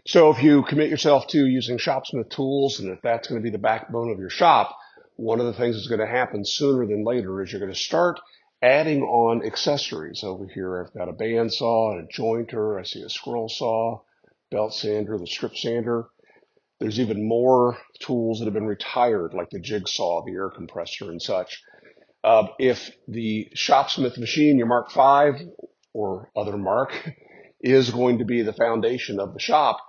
So if you commit yourself to using Shopsmith tools, and if that's going to be the backbone of your shop, one of the things that's going to happen sooner than later is you're going to start adding on accessories. Over here, I've got a bandsaw, a jointer, I see a scroll saw, belt sander, the strip sander. There's even more tools that have been retired, like the jigsaw, the air compressor, and such. If the Shopsmith machine, your Mark V or other Mark, is going to be the foundation of the shop,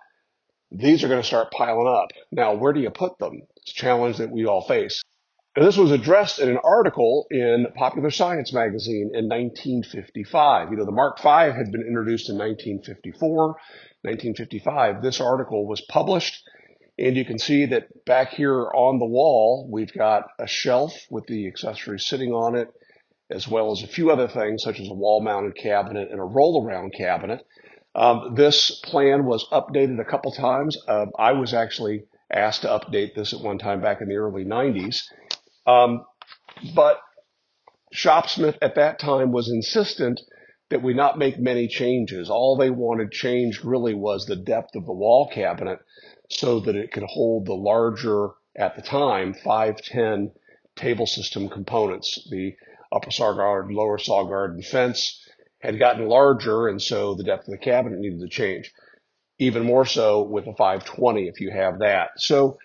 these are going to start piling up. Now, where do you put them? It's a challenge that we all face. And this was addressed in an article in Popular Science magazine in 1955. The Mark V had been introduced in 1954. 1955, this article was published, and you can see that back here on the wall, we've got a shelf with the accessories sitting on it, as well as a few other things, such as a wall-mounted cabinet and a roll-around cabinet. This plan was updated a couple times. I was actually asked to update this at one time back in the early 90s. But Shopsmith at that time was insistent that we not make many changes. All they wanted changed really was the depth of the wall cabinet so that it could hold the larger, at the time, 510 table system components. The upper saw guard, lower saw guard, and fence had gotten larger, and so the depth of the cabinet needed to change. Even more so with a 520 if you have that. So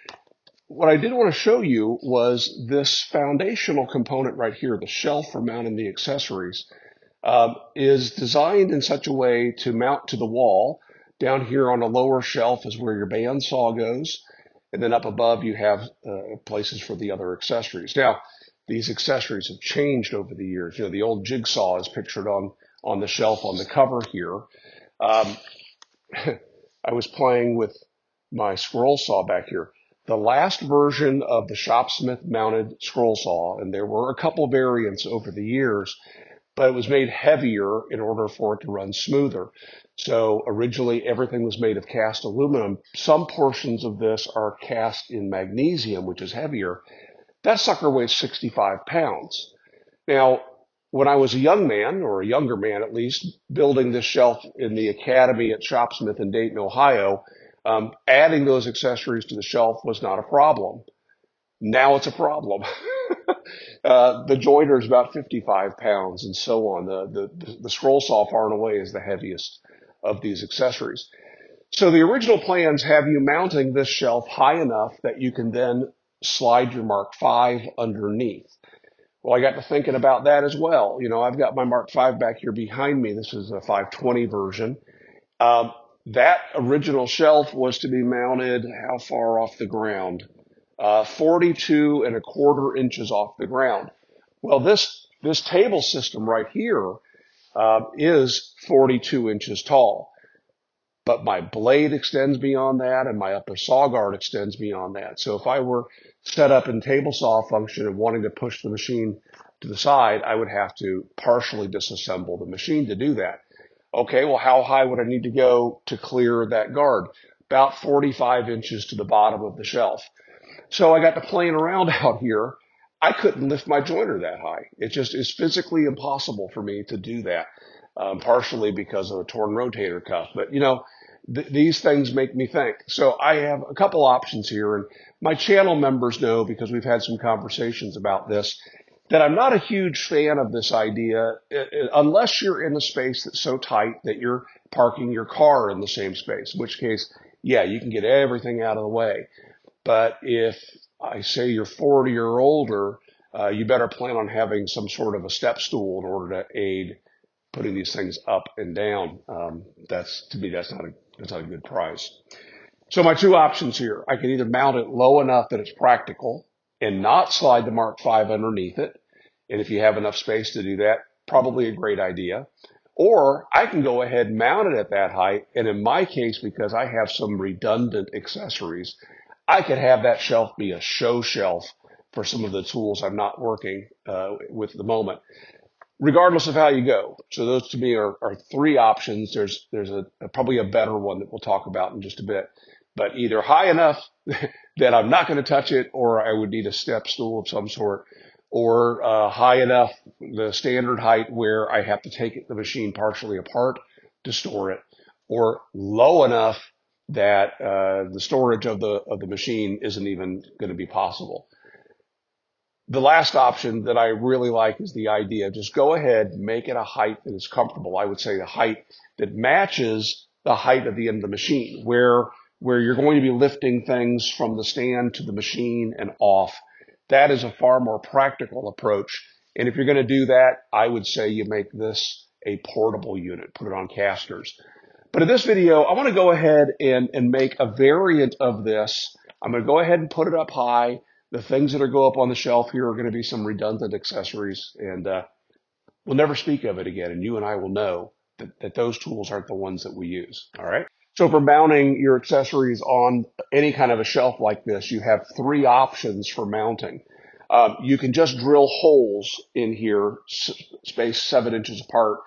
what I did want to show you was this foundational component right here, the shelf for mounting the accessories, is designed in such a way to mount to the wall. Down here on a lower shelf is where your bandsaw goes, and then up above you have places for the other accessories. Now, these accessories have changed over the years. The old jigsaw is pictured on the shelf on the cover here. I was playing with my scroll saw back here. The last version of the Shopsmith mounted scroll saw, and there were a couple variants over the years, but it was made heavier in order for it to run smoother. So originally everything was made of cast aluminum. Some portions of this are cast in magnesium, which is heavier. That sucker weighs 65 pounds. Now, when I was a young man, or a younger man at least, building this shelf in the academy at Shopsmith in Dayton, Ohio, adding those accessories to the shelf was not a problem. Now it's a problem. The jointer is about 55 pounds and so on. The scroll saw far and away is the heaviest of these accessories. So the original plans have you mounting this shelf high enough that you can then slide your Mark V underneath. Well, I got to thinking about that as well. I've got my Mark V back here behind me. This is a 520 version. That original shelf was to be mounted how far off the ground? 42¼ inches off the ground. Well, this table system right here is 42 inches tall. But my blade extends beyond that, and my upper saw guard extends beyond that. So if I were set up in table saw function and wanting to push the machine to the side, I would have to partially disassemble the machine to do that. Okay, well, how high would I need to go to clear that guard? About 45 inches to the bottom of the shelf. So I got to playing around out here. I couldn't lift my jointer that high. It just is physically impossible for me to do that, partially because of a torn rotator cuff. But, these things make me think. So I have a couple options here, and my channel members know, because we've had some conversations about this, that I'm not a huge fan of this idea unless you're in a space that's so tight that you're parking your car in the same space, in which case, yeah, you can get everything out of the way. But if I say you're 40 or older, you better plan on having some sort of a step stool in order to aid putting these things up and down. To me, that's not a good prize. So my two options here, I can either mount it low enough that it's practical and not slide the Mark V underneath it. And if you have enough space to do that, probably a great idea. Or I can go ahead and mount it at that height. And in my case, because I have some redundant accessories, I could have that shelf be a show shelf for some of the tools I'm not working with at the moment, regardless of how you go. So those to me are three options. There's probably a better one that we'll talk about in just a bit, but either high enough that I'm not going to touch it, or I would need a step stool of some sort, or high enough, the standard height where I have to take the machine partially apart to store it, or low enough that the storage of the machine isn't even going to be possible. The last option that I really like is the idea of just go ahead, make it a height that is comfortable. I would say a height that matches the height of the end of the machine, where you're going to be lifting things from the stand to the machine and off. That is a far more practical approach. And if you're going to do that, I would say you make this a portable unit, put it on casters. But in this video, I want to go ahead and make a variant of this. I'm going to go ahead and put it up high. The things that are go up on the shelf here are going to be some redundant accessories, and we'll never speak of it again. And you and I will know that those tools aren't the ones that we use. All right. So for mounting your accessories on any kind of a shelf like this, you have three options for mounting. You can just drill holes in here, spaced 7 inches apart,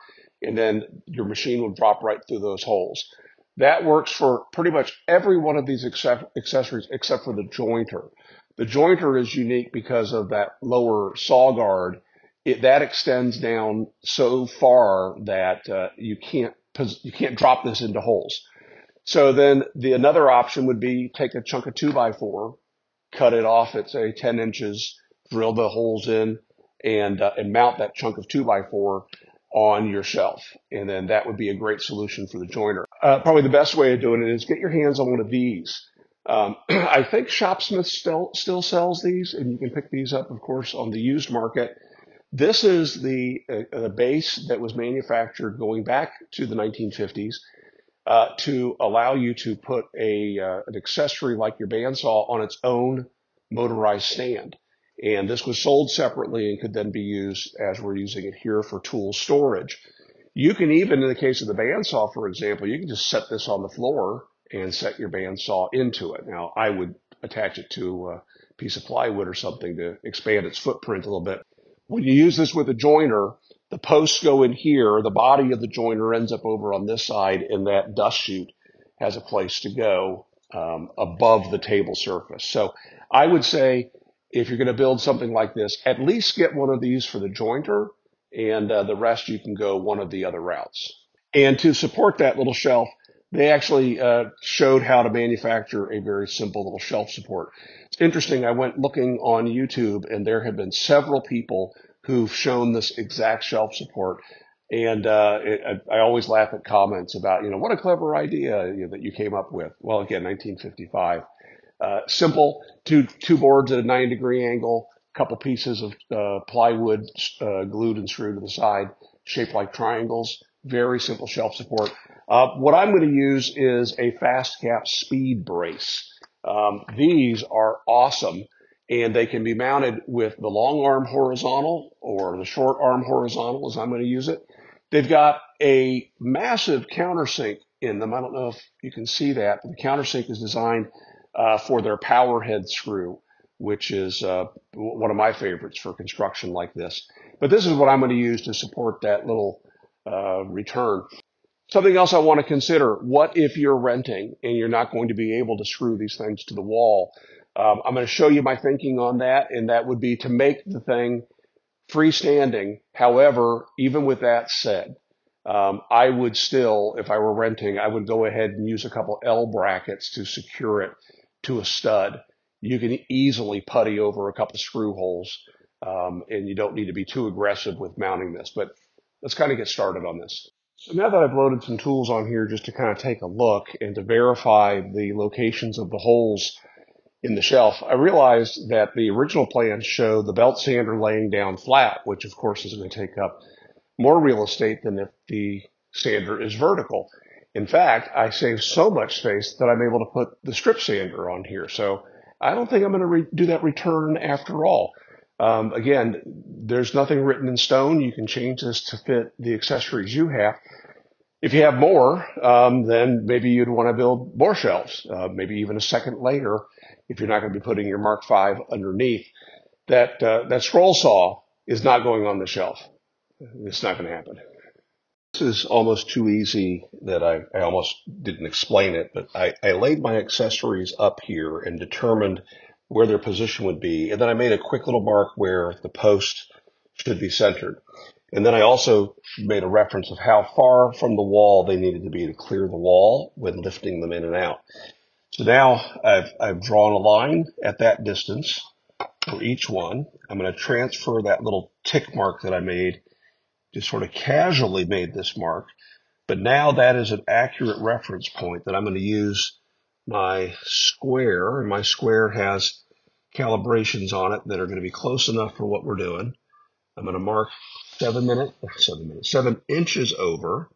and then your machine will drop right through those holes. That works for pretty much every one of these accessories except for the jointer. The jointer is unique because of that lower saw guard. That extends down so far that you can't drop this into holes. So then another option would be take a chunk of 2x4, cut it off at say 10 inches, drill the holes in, and mount that chunk of 2x4 on your shelf. And then that would be a great solution for the jointer. Probably the best way of doing it is get your hands on one of these. I think Shopsmith still sells these, and you can pick these up, of course, on the used market. This is the base that was manufactured going back to the 1950s to allow you to put an accessory like your bandsaw on its own motorized stand. And this was sold separately and could then be used as we're using it here for tool storage. You can even, in the case of the bandsaw, for example, you can just set this on the floor and set your bandsaw into it. Now, I would attach it to a piece of plywood or something to expand its footprint a little bit. When you use this with a jointer, the posts go in here, the body of the jointer ends up over on this side, and that dust chute has a place to go above the table surface. So I would say if you're going to build something like this, at least get one of these for the jointer, and the rest you can go one of the other routes. And to support that little shelf, they actually showed how to manufacture a very simple little shelf support. It's interesting. I went looking on YouTube, and there have been several people who've shown this exact shelf support. And I always laugh at comments about, what a clever idea that you came up with. Well, again, 1955. Simple, two boards at a 90-degree angle, a couple pieces of plywood glued and screwed to the side, shaped like triangles. Very simple shelf support. What I'm going to use is a fast cap speed brace. These are awesome, and they can be mounted with the long arm horizontal or the short arm horizontal, as I'm going to use it. They've got a massive countersink in them. I don't know if you can see that, but the countersink is designed for their power head screw, which is one of my favorites for construction like this. But this is what I'm going to use to support that little return. Something else I want to consider, what if you're renting and you're not going to be able to screw these things to the wall? I'm going to show you my thinking on that, and that would be to make the thing freestanding. However, even with that said, I would still, if I were renting, I would go ahead and use a couple L brackets to secure it to a stud. You can easily putty over a couple screw holes, and you don't need to be too aggressive with mounting this. But let's kind of get started on this. So now that I've loaded some tools on here just to kind of take a look and to verify the locations of the holes in the shelf, I realized that the original plans show the belt sander laying down flat, which of course is going to take up more real estate than if the sander is vertical. In fact, I save so much space that I'm able to put the strip sander on here. So I don't think I'm going to do that return after all. Again, there's nothing written in stone. You can change this to fit the accessories you have. If you have more, then maybe you'd want to build more shelves, maybe even a second layer if you're not going to be putting your Mark V underneath. That scroll saw is not going on the shelf. It's not going to happen. This is almost too easy that I almost didn't explain it, but I laid my accessories up here and determined where their position would be. And then I made a quick little mark where the post should be centered. And then I also made a reference of how far from the wall they needed to be to clear the wall when lifting them in and out. So now I've drawn a line at that distance for each one. I'm going to transfer that little tick mark that I made, just sort of casually made this mark. But now that is an accurate reference point that I'm going to use my square, and my square has calibrations on it that are going to be close enough for what we're doing. I'm going to mark 7 inches over,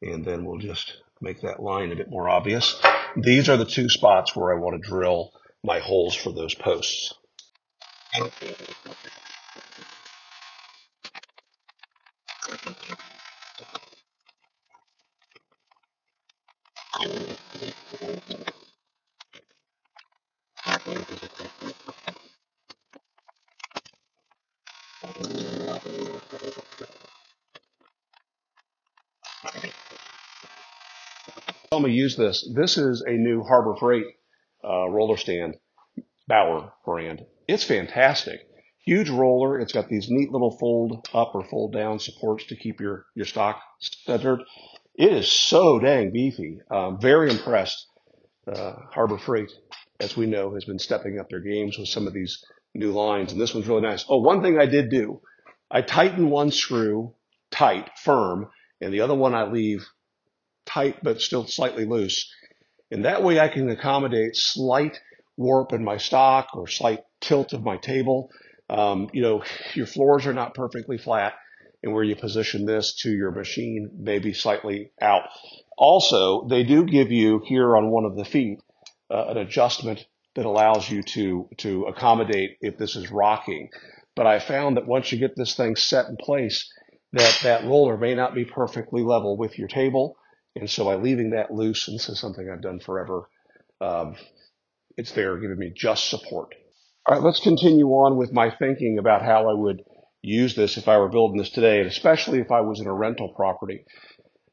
and then we'll just make that line a bit more obvious. These are the two spots where I want to drill my holes for those posts. I'm going to use this. This is a new Harbor Freight roller stand, Bauer brand. It's fantastic. Huge roller. It's got these neat little fold up or fold down supports to keep your stock centered. It is so dang beefy. Very impressed. Harbor Freight, as we know, has been stepping up their games with some of these new lines, and this one's really nice. Oh, one thing I did do, I tighten one screw tight, firm, and the other one I leave tight but still slightly loose. And that way I can accommodate slight warp in my stock or slight tilt of my table. Your floors are not perfectly flat, and where you position this to your machine may be slightly out. Also, they do give you here on one of the feet an adjustment that allows you to accommodate if this is rocking. But I found that once you get this thing set in place, that roller may not be perfectly level with your table. And so by leaving that loose, and this is something I've done forever, it's there giving me just support. All right, let's continue on with my thinking about how I would use this if I were building this today, and especially if I was in a rental property.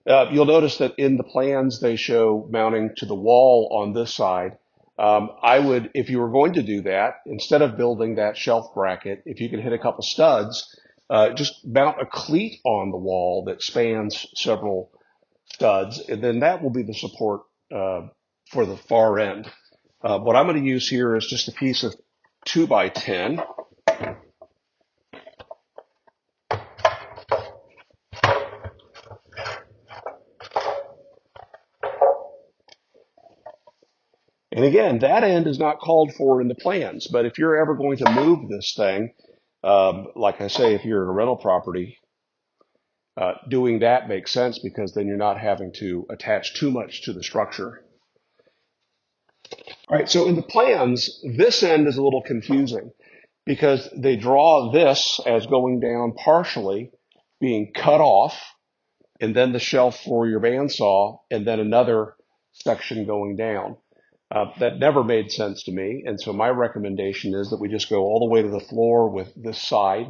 You'll notice that in the plans they show mounting to the wall on this side. I would, if you were going to do that, instead of building that shelf bracket, if you could hit a couple studs, just mount a cleat on the wall that spans several studs, and then that will be the support for the far end. What I'm going to use here is just a piece of 2x10. And again, that end is not called for in the plans, but if you're ever going to move this thing, like I say, if you're in a rental property, doing that makes sense because then you're not having to attach too much to the structure. All right, so in the plans, this end is a little confusing because they draw this as going down partially, being cut off, and then the shelf for your bandsaw, and then another section going down. That never made sense to me, and so my recommendation is that we just go all the way to the floor with this side,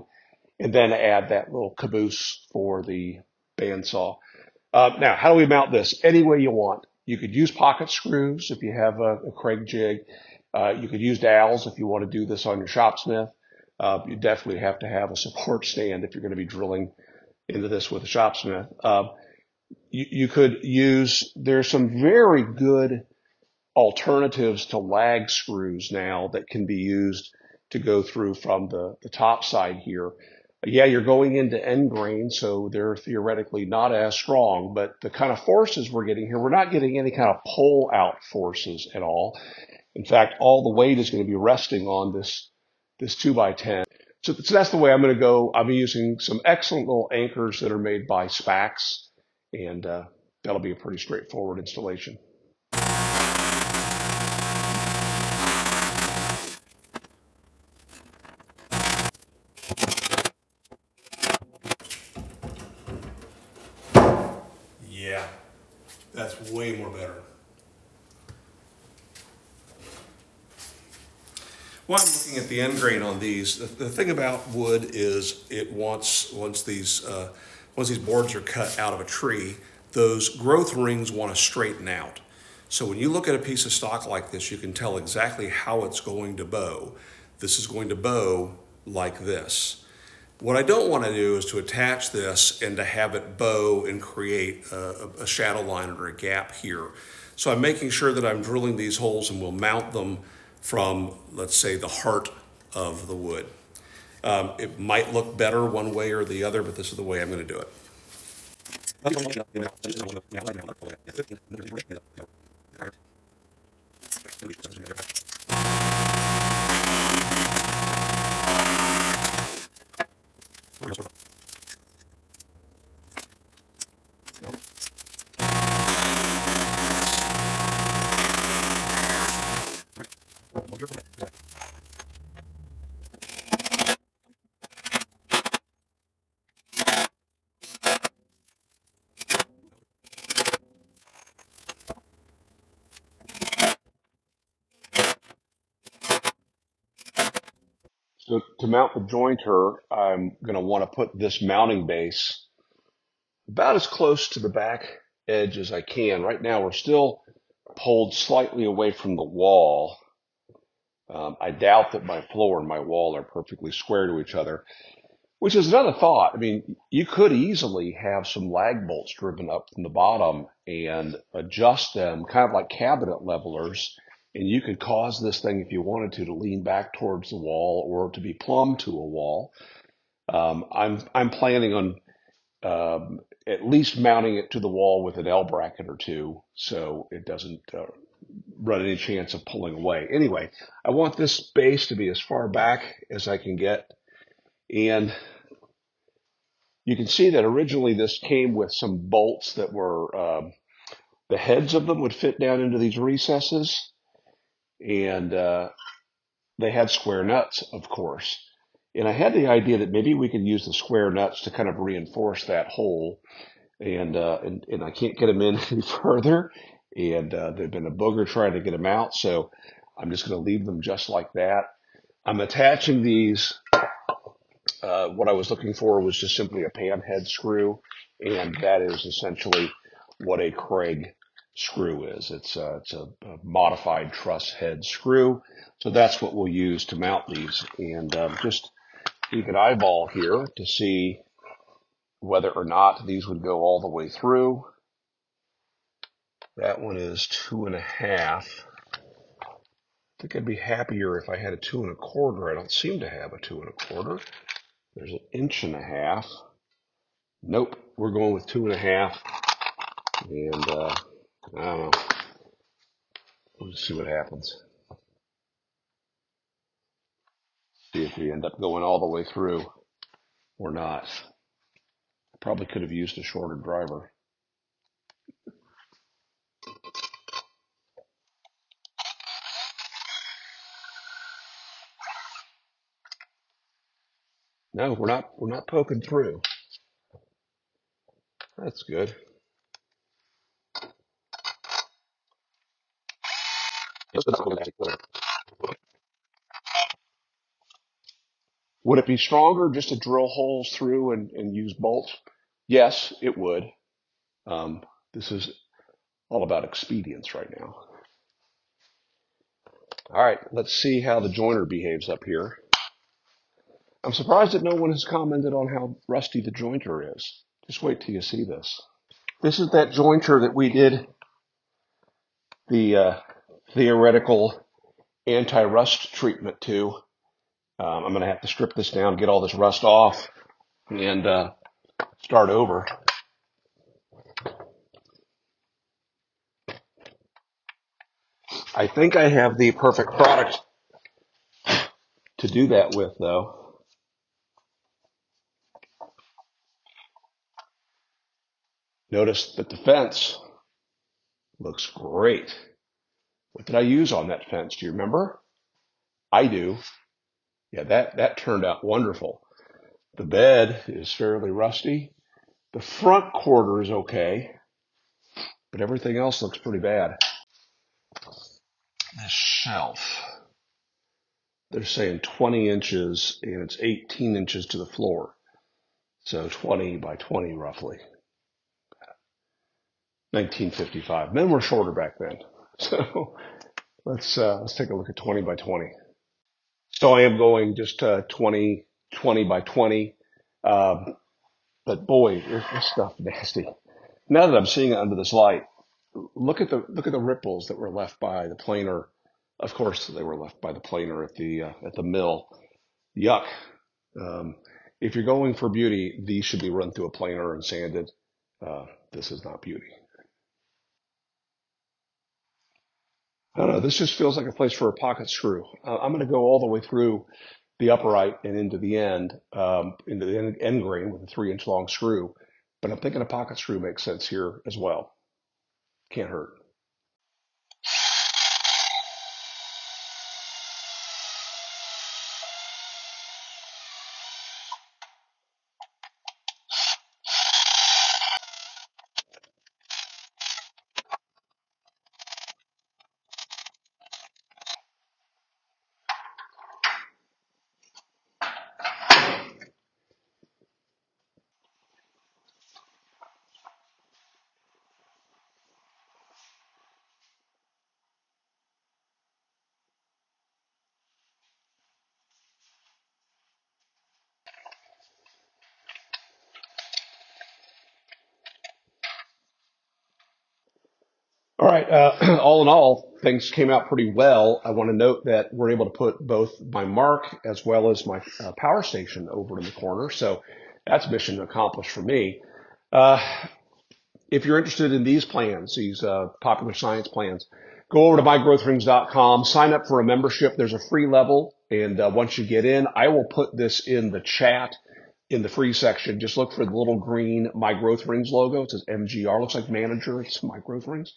and then add that little caboose for the bandsaw. Now, how do we mount this? Any way you want. You could use pocket screws if you have a Craig jig. You could use dowels if you want to do this on your Shopsmith. You definitely have to have a support stand if you're going to be drilling into this with a Shopsmith. You could use, there's some very good alternatives to lag screws now that can be used to go through from the top side here. Yeah, you're going into end grain, so they're theoretically not as strong, but the kind of forces we're getting here, we're not getting any kind of pull out forces at all. In fact, all the weight is going to be resting on this 2x10. So that's the way I'm going to go. I'm using some excellent little anchors that are made by Spax, and that'll be a pretty straightforward installation. Yeah, that's way more better. Well, I'm looking at the end grain on these. The thing about wood is it once these boards are cut out of a tree, those growth rings want to straighten out. So when you look at a piece of stock like this, you can tell exactly how it's going to bow. This is going to bow like this. What I don't want to do is to attach this and to have it bow and create a shadow line or a gap here. So I'm making sure that I'm drilling these holes and we'll mount them from, let's say, the heart of the wood. It might look better one way or the other, but this is the way I'm going to do it. So to mount the jointer, I'm going to want to put this mounting base about as close to the back edge as I can. Right now we're still pulled slightly away from the wall. I doubt that my floor and my wall are perfectly square to each other, which is another thought. I mean, you could easily have some lag bolts driven up from the bottom and adjust them kind of like cabinet levelers. And you could cause this thing, if you wanted to lean back towards the wall or to be plumb to a wall. I'm planning on at least mounting it to the wall with an L bracket or two, so it doesn't run any chance of pulling away. Anyway, I want this base to be as far back as I can get, and you can see that originally this came with some bolts that were the heads of them would fit down into these recesses. And they had square nuts, of course. And I had the idea that maybe we could use the square nuts to kind of reinforce that hole. And I can't get them in any further. And there'd been a booger trying to get them out. So I'm just going to leave them just like that. I'm attaching these. What I was looking for was just simply a pan head screw. And that is essentially what a Craig screw is. It's a modified truss head screw. So that's what we'll use to mount these. And just you can eyeball here to see whether or not these would go all the way through. That one is 2.5. I think I'd be happier if I had a 2 1/4. I don't seem to have a 2 1/4. There's an 1.5 inches. Nope, we're going with 2.5. And I don't know. We'll just see what happens. See if we end up going all the way through or not. Probably could have used a shorter driver. No, we're not poking through. That's good. Would it be stronger just to drill holes through and use bolts? Yes, it would. This is all about expedience right now. All right, let's see how the jointer behaves up here. I'm surprised that no one has commented on how rusty the jointer is. Just wait till you see this. This is that jointer that we did the theoretical anti-rust treatment to. I'm going to have to strip this down, get all this rust off, and start over. I think I have the perfect product to do that with, though. Notice that the fence looks great. What did I use on that fence? Do you remember? I do. Yeah, that turned out wonderful. The bed is fairly rusty. The front quarter is okay, but everything else looks pretty bad. This shelf, they're saying 20 inches and it's 18 inches to the floor. So 20 by 20 roughly. 1955. Men were shorter back then. So let's take a look at 20 by 20. So I am going just 20 by 20 But boy, this stuff nasty. Now that I'm seeing it under this light, look at the ripples that were left by the planer. Of course, they were left by the planer at the mill. Yuck. Um, if you're going for beauty, these should be run through a planer and sanded. This is not beauty. I don't know. This just feels like a place for a pocket screw. I'm going to go all the way through the upright and into the into the end grain with a 3-inch long screw. But I'm thinking a pocket screw makes sense here as well. Can't hurt. All right. All in all, things came out pretty well. I want to note that we're able to put both my mark as well as my power station over in the corner. So that's mission accomplished for me. Uh, if you're interested in these plans, these popular science plans, go over to mygrowthrings.com, sign up for a membership. There's a free level. And once you get in, I will put this in the chat in the free section. Just look for the little green My Growth Rings logo. It says MGR. Looks like manager. It's My Growth Rings.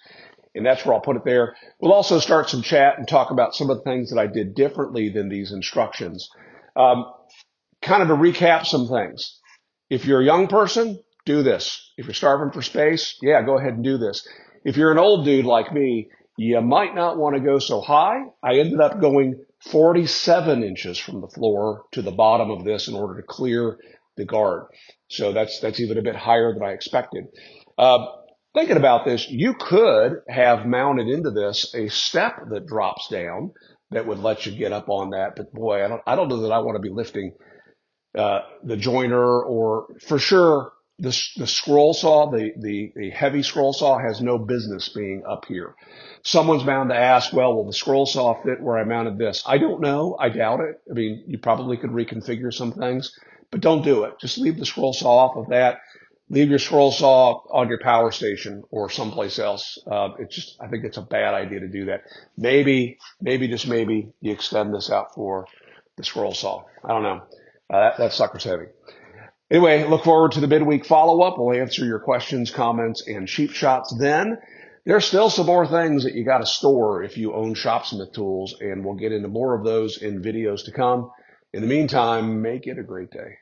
And that's where I'll put it there. We'll also start some chat and talk about some of the things that I did differently than these instructions. Kind of to recap some things. If you're a young person, do this. If you're starving for space, yeah, go ahead and do this. If you're an old dude like me, you might not want to go so high. I ended up going 47 inches from the floor to the bottom of this in order to clear the guard. So that's even a bit higher than I expected. Thinking about this, you could have mounted into this a step that drops down that would let you get up on that. But boy, I don't know that I want to be lifting the joiner, or for sure the scroll saw, the heavy scroll saw has no business being up here. Someone's bound to ask, well, will the scroll saw fit where I mounted this? I don't know. I doubt it. I mean, you probably could reconfigure some things, but don't do it. Just leave the scroll saw off of that. Leave your scroll saw on your power station or someplace else. I think it's a bad idea to do that. Maybe just maybe you extend this out for the scroll saw. I don't know. That sucker's heavy. Anyway, look forward to the midweek follow-up. We'll answer your questions, comments, and cheap shots then. There's still some more things that you got to store if you own Shopsmith tools, and we'll get into more of those in videos to come. In the meantime, make it a great day.